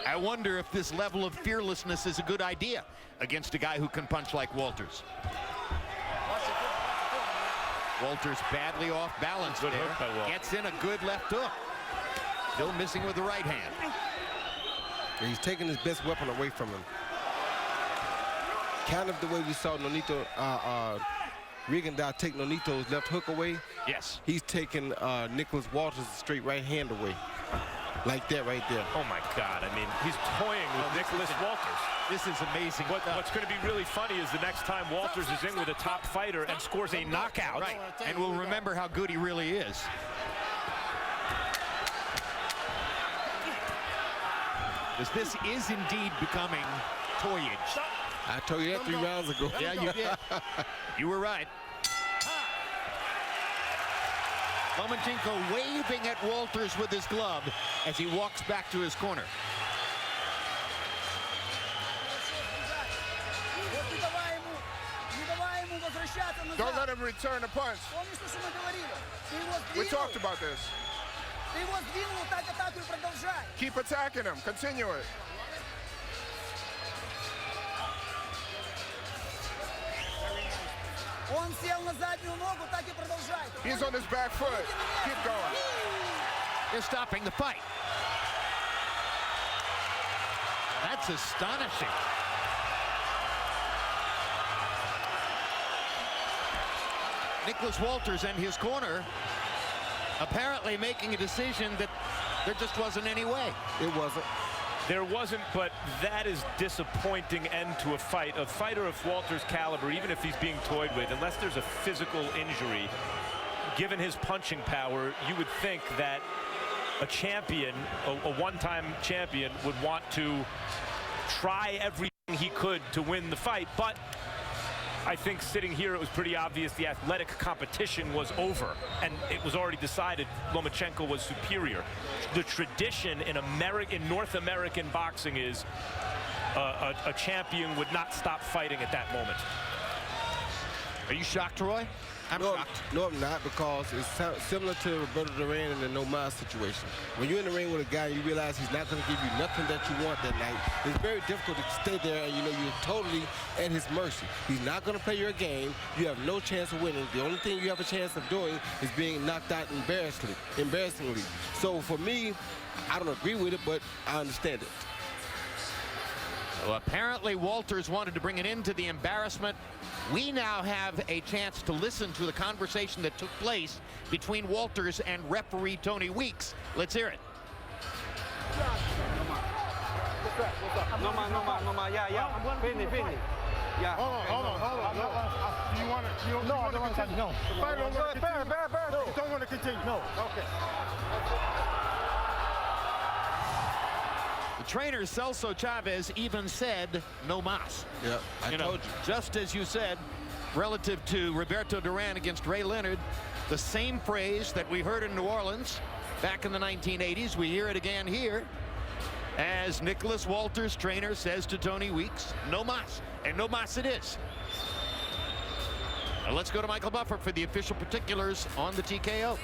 I wonder if this level of fearlessness is a good idea against a guy who can punch like Uoltersa. Uoltersa badly off balance there. Gets in a good left hook. Still missing with the right hand. And he's taking his best weapon away from him. Kind of the way we saw Nonito, Rigondeaux take Nonito's left hook away. Yes. He's taking Nicholas Uoltersa's straight right hand away. Like that right there. Oh my God, I mean, he's toying with Nicholas Uoltersa. This is amazing. What's going to be really funny is the next time Uoltersa is in with a top fighter and scores a knockout. Right, and we'll remember how good he really is. Because this is indeed becoming toyage. I told you that 3 rounds ago. Yeah, you did. You were right. Lomachenko waving at Uoltersa with his glove as he walks back to his corner. Don't let him return the punch. We talked about this. Keep attacking him. Continue it. He's on his back foot. Keep going. They're stopping the fight. That's astonishing. Nicholas Uoltersa and his corner apparently making a decision that there just wasn't any way. It wasn't. There wasn't, but that is disappointing end to a fight. A fighter of Uoltersa's caliber, even if he's being toyed with, unless there's a physical injury, given his punching power, you would think that a champion, a one-time champion, would want to try everything he could to win the fight. But I think sitting here, it was pretty obvious the athletic competition was over, and it was already decided Lomachenko was superior. The tradition in North American boxing is a champion would not stop fighting at that moment. Are you shocked, Roy? I'm shocked. No, I'm not, because it's similar to Roberto Duran in the Nomad situation. When you're in the ring with a guy, you realize he's not going to give you nothing that you want that night. It's very difficult to stay there, and you know you're totally at his mercy. He's not going to play your game. You have no chance of winning. The only thing you have a chance of doing is being knocked out embarrassingly. So for me, I don't agree with it, but I understand it. Well, apparently Uoltersa wanted to bring an end to the embarrassment. We now have a chance to listen to the conversation that took place between Uoltersa and referee Tony Weeks. Let's hear it. No more. Yeah. Finish. Yeah. Hold on. Do you want to? You don't want to continue? No. The fight don't want to continue. You don't want to continue? No. Okay. The trainer Celso Chavez even said no mas. Yeah, I told you. Just as you said, relative to Roberto Duran against Ray Leonard, the same phrase that we heard in New Orleans back in the 1980s, we hear it again here as Nicholas Uoltersa's trainer says to Tony Weeks, no mas. And no mas it is. Now let's go to Michael Buffer for the official particulars on the TKO.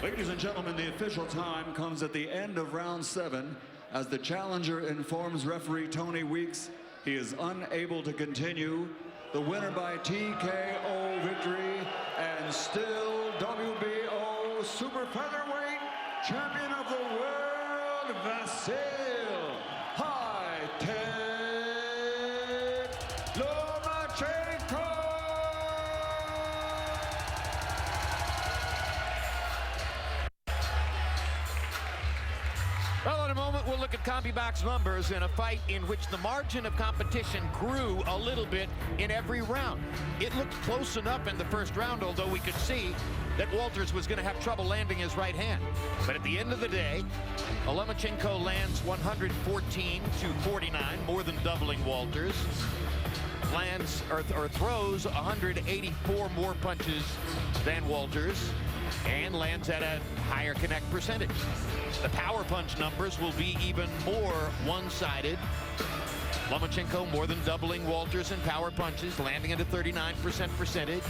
Ladies and gentlemen, the official time comes at the end of round 7 as the challenger informs referee Tony Weeks he is unable to continue. The winner by TKO victory and still WBO super featherweight champion of the world, Vasyl High-Tech Lomachenko. Well, in a moment, we'll look at CompuBox numbers in a fight in which the margin of competition grew a little bit in every round. It looked close enough in the first round, although we could see that Uoltersa was going to have trouble landing his right hand. But at the end of the day, Lomachenko lands 114 to 49, more than doubling Uoltersa. Lands or throws 184 more punches than Uoltersa, and lands at a higher connect percentage. The power punch numbers will be even more one-sided Lomachenko more than doubling Uoltersa in power punches, landing at a 39% percentage.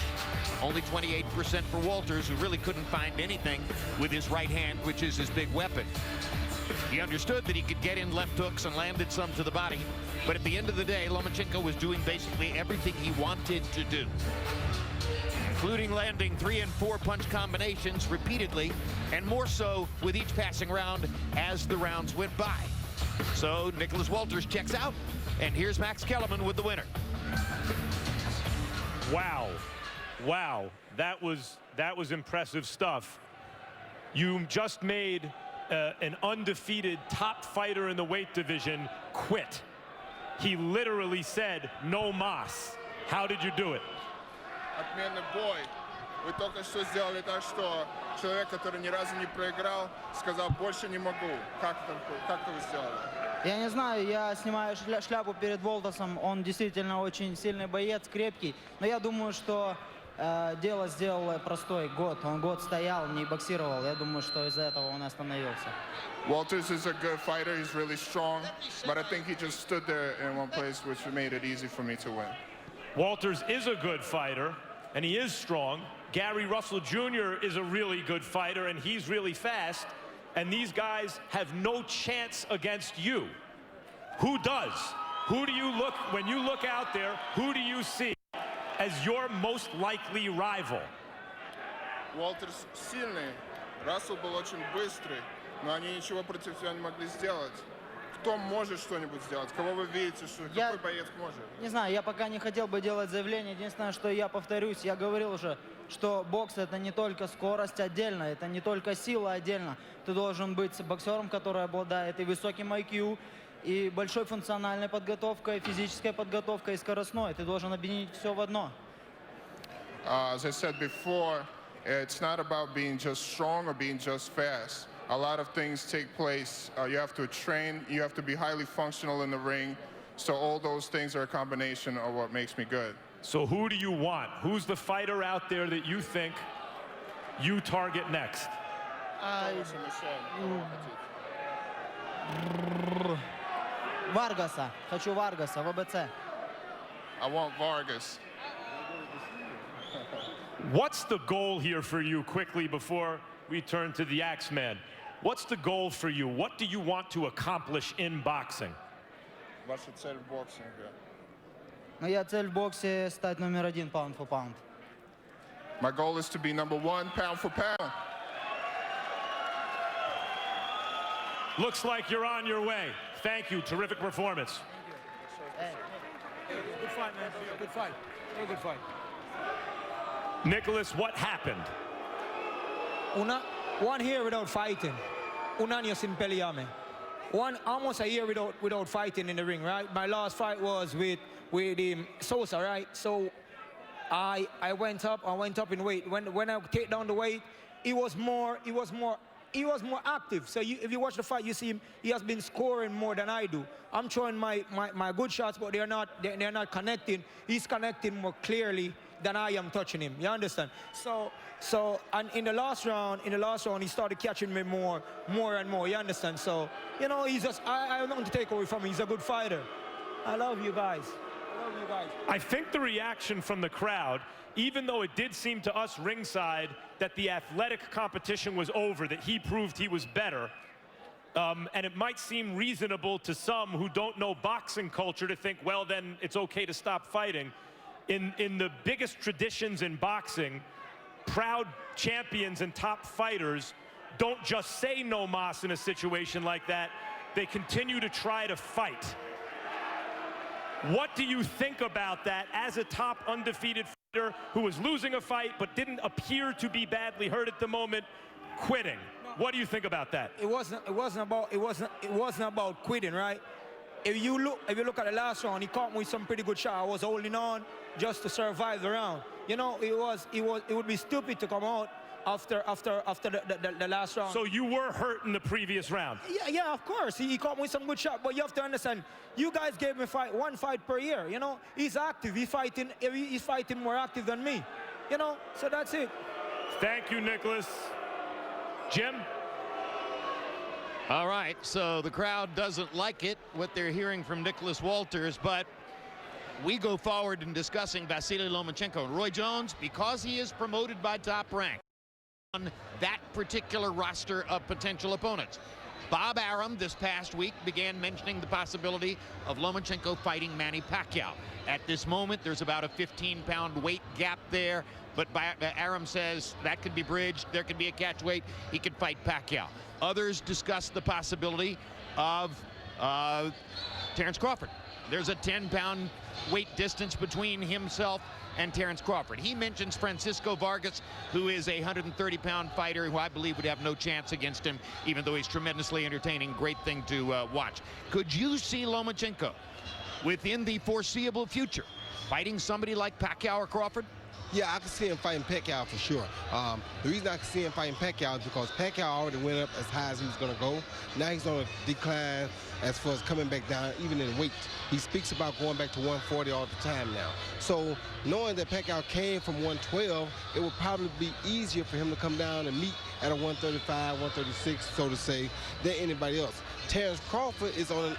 Only 28% for Uoltersa, who really couldn't find anything with his right hand, which is his big weapon. He understood that he could get in left hooks and landed some to the body, but at the end of the day, Lomachenko was doing basically everything he wanted to do, including landing 3- and 4-punch combinations repeatedly, and more so with each passing round as the rounds went by. So Nicholas Uoltersa checks out, and here's Max Kellerman with the winner. Wow. Wow. That was impressive stuff. You just made an undefeated top fighter in the weight division quit. He literally said, no mas. How did you do it? Отменный бой. Вы только что сделали так, что человек, который ни разу не проиграл, сказал, больше не могу. Как это вы сделали? Я не знаю, я снимаю шляпу перед Уолтерсом. Он действительно очень сильный боец, крепкий. Но я думаю, что дело сделал простой год. Он год стоял, не боксировал. Я думаю, что из-за этого он остановился. Uoltersa is a good fighter. He's really strong. But I think he just stood there in one place, which made it easy for me to win. Uoltersa is a good fighter, and he is strong. Gary Russell Jr. is a really good fighter, and he's really fast. And these guys have no chance against you. Who does? Who do you look, when you look out there, who do you see as your most likely rival? Уолтерс сильный, Рассел был очень быстрый, но они ничего против тебя не могли сделать. Кто может что-нибудь сделать? Кого вы видите, что какой боец может? Не знаю, я пока не хотел бы делать заявление. Единственное, что я повторюсь, я говорил уже, что бокс это не только скорость отдельно, это не только сила отдельно. Ты должен быть боксером, который обладает и высоким IQ, и большой функциональной подготовкой, физической подготовкой и скоростной. Ты должен объединить все в одно. As I said before, it's not about being just strong or being just fast. A lot of things take place. You have to train, you have to be highly functional in the ring. So all those things are a combination of what makes me good. So who do you want? Who's the fighter out there that you think you target next? Варгаса. Хочу Варгаса, ВБЦ. I want Vargas. What's the goal here for you, quickly, before we turn to the Axeman? What's the goal for you? What do you want to accomplish in boxing? Ваша цель в боксинге? Моя цель в боксе стать номер 1 pound for pound. My goal is to be number 1 pound for pound. Looks like you're on your way. Thank you. Terrific performance. Good fight, man. Good fight. Very good fight. Nicholas, what happened? One year without fighting. Un año sin pelearme. Almost a year without fighting in the ring, right? My last fight was with Sosa, right? So I went up in weight. When I take down the weight, he was more active. So if you watch the fight, you see him, he has been scoring more than I do. I'm throwing my good shots, but they're not connecting. He's connecting more clearly than I am touching him. You understand? So and in the last round, he started catching me more and more. You understand? So, you know, he's just, I have nothing to take away from him. He's a good fighter. I love you guys. I think the reaction from the crowd, even though it did seem to us ringside that the athletic competition was over, that he proved he was better, and it might seem reasonable to some who don't know boxing culture to think, well, then it's okay to stop fighting. In the biggest traditions in boxing, proud champions and top fighters don't just say no mas in a situation like that. They continue to try to fight. What do you think about that as a top undefeated fighter who was losing a fight but didn't appear to be badly hurt at the moment, quitting? What do you think about that? It wasn't about quitting, right? If you look at the last round, he caught me with some pretty good shot. I was holding on just to survive the round. You know, it would be stupid to come out after the last round. So you were hurt in the previous round? Yeah, of course. He caught me with some good shot, but you have to understand, you guys gave me one fight per year. You know, he's active. He's fighting more active than me. You know, so that's it. Thank you, Nicholas. Jim? All right, so the crowd doesn't like it, what they're hearing from Nicholas Uolters, but we go forward in discussing Vasyl Lomachenko. Roy Jones, because he is promoted by Top Rank on that particular roster of potential opponents. Bob Arum this past week began mentioning the possibility of Lomachenko fighting Manny Pacquiao. At this moment, there's about a 15-pound weight gap there, but Arum says that could be bridged. There could be a catch weight. He could fight Pacquiao. Others discuss the possibility of Terence Crawford. There's a 10-pound weight distance between himself and Terence Crawford. He mentions Francisco Vargas, who is a 130-pound fighter who I believe would have no chance against him, even though he's tremendously entertaining. Great thing to watch. Could you see Lomachenko within the foreseeable future fighting somebody like Pacquiao or Crawford? Yeah, I can see him fighting Pacquiao for sure. The reason I can see him fighting Pacquiao is because Pacquiao already went up as high as he was going to go. Now he's on a decline as far as coming back down, even in weight. He speaks about going back to 140 all the time now. So knowing that Pacquiao came from 112, it would probably be easier for him to come down and meet at a 135, 136, so to say, than anybody else. Terence Crawford is on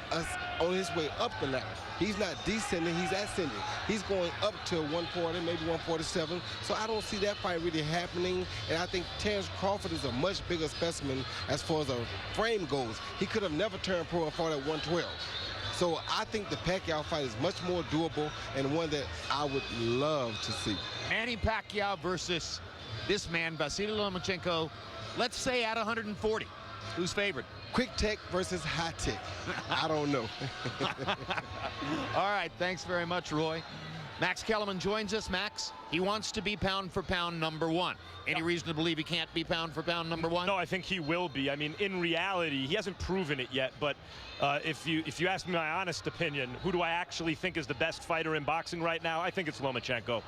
his way up the ladder. He's not descending, he's ascending. He's going up to 140, maybe 147. So I don't see that fight really happening. And I think Terence Crawford is a much bigger specimen as far as a frame goes. He could have never turned pro and fought at 112. So I think the Pacquiao fight is much more doable and one that I would love to see. Manny Pacquiao versus this man, Vasyl Lomachenko, let's say at 140. Who's favored? Quick tech versus high tech. I don't know. All right, thanks very much, Roy. Max Kellerman joins us. Max, he wants to be pound for pound #1. Any reason to believe he can't be pound for pound #1? No, I think he will be. I mean, in reality, he hasn't proven it yet, but if you ask me my honest opinion, who do I actually think is the best fighter in boxing right now? I think it's Lomachenko.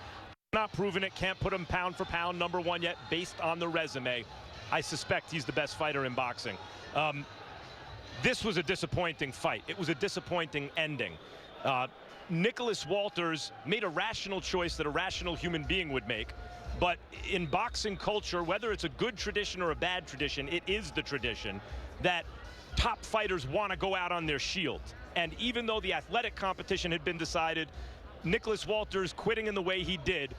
Not proven it, can't put him pound for pound #1 yet based on the resume. I suspect he's the best fighter in boxing. This was a disappointing fight. It was a disappointing ending. Nicholas Uolters made a rational choice that a rational human being would make. But in boxing culture, whether it's a good tradition or a bad tradition, it is the tradition that top fighters want to go out on their shield. And even though the athletic competition had been decided, Nicholas Uolters quitting in the way he did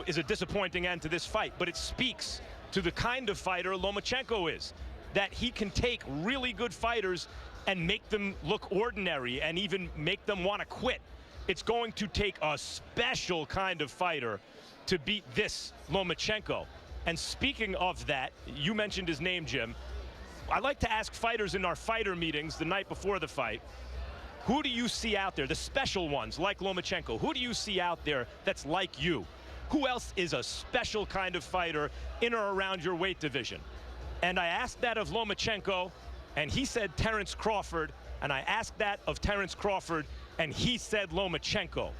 is a disappointing end to this fight. But it speaks to the kind of fighter Lomachenko is, that he can take really good fighters and make them look ordinary and even make them want to quit. It's going to take a special kind of fighter to beat this Lomachenko. And speaking of that, you mentioned his name, Jim. I like to ask fighters in our fighter meetings the night before the fight, who do you see out there, the special ones like Lomachenko, who do you see out there that's like you? Who else is a special kind of fighter in or around your weight division? And I asked that of Lomachenko, and he said Terence Crawford. And I asked that of Terence Crawford, and he said Lomachenko.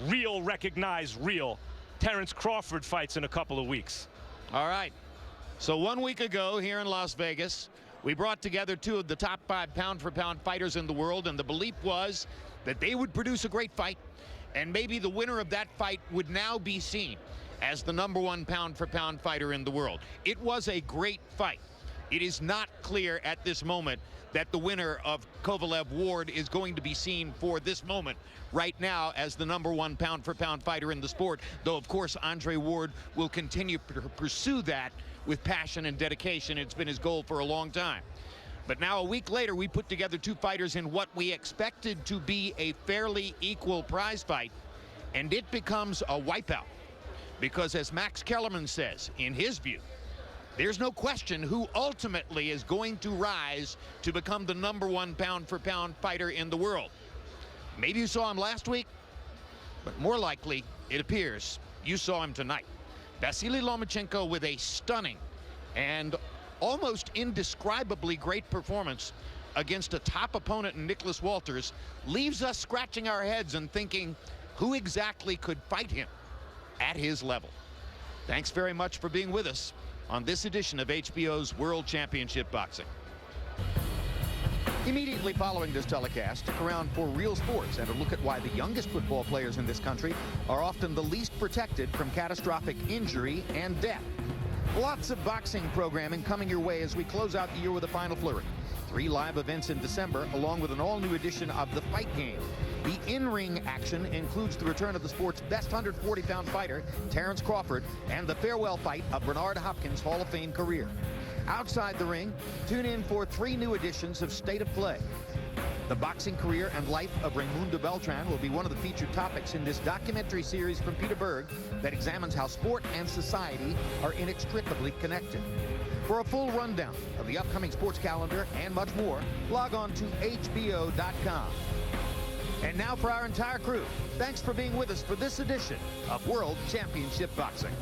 Real, recognized, real. Terence Crawford fights in a couple of weeks. All right. So 1 week ago here in Las Vegas, we brought together 2 of the top 5 pound-for-pound fighters in the world, and the belief was that they would produce a great fight, and maybe the winner of that fight would now be seen as the #1 pound-for-pound fighter in the world. It was a great fight. It is not clear at this moment that the winner of Kovalev-Ward is going to be seen for this moment right now as the #1 pound-for-pound fighter in the sport, though of course Andre Ward will continue to pursue that with passion and dedication. It's been his goal for a long time. But now a week later, we put together 2 fighters in what we expected to be a fairly equal prize fight, and it becomes a wipeout. Because as Max Kellerman says, in his view, there's no question who ultimately is going to rise to become the #1 pound-for-pound fighter in the world. Maybe you saw him last week, but more likely, it appears, you saw him tonight. Vasyl Lomachenko with a stunning and almost indescribably great performance against a top opponent in Nicholas Uolters leaves us scratching our heads and thinking, who exactly could fight him at his level? Thanks very much for being with us on this edition of HBO's World Championship Boxing. Immediately following this telecast, stick around for Real Sports and a look at why the youngest football players in this country are often the least protected from catastrophic injury and death. Lots of boxing programming coming your way as we close out the year with a final flurry. 3 live events in December, along with an all-new edition of the Fight Game. The in-ring action includes the return of the sport's best 140-pound fighter, Terrence Crawford, and the farewell fight of Bernard Hopkins' Hall of Fame career. Outside the ring, tune in for 3 new editions of State of Play. The boxing career and life of Raimundo Beltran will be one of the featured topics in this documentary series from Peter Berg that examines how sport and society are inextricably connected. For a full rundown of the upcoming sports calendar and much more, log on to HBO.com. And now for our entire crew, thanks for being with us for this edition of World Championship Boxing.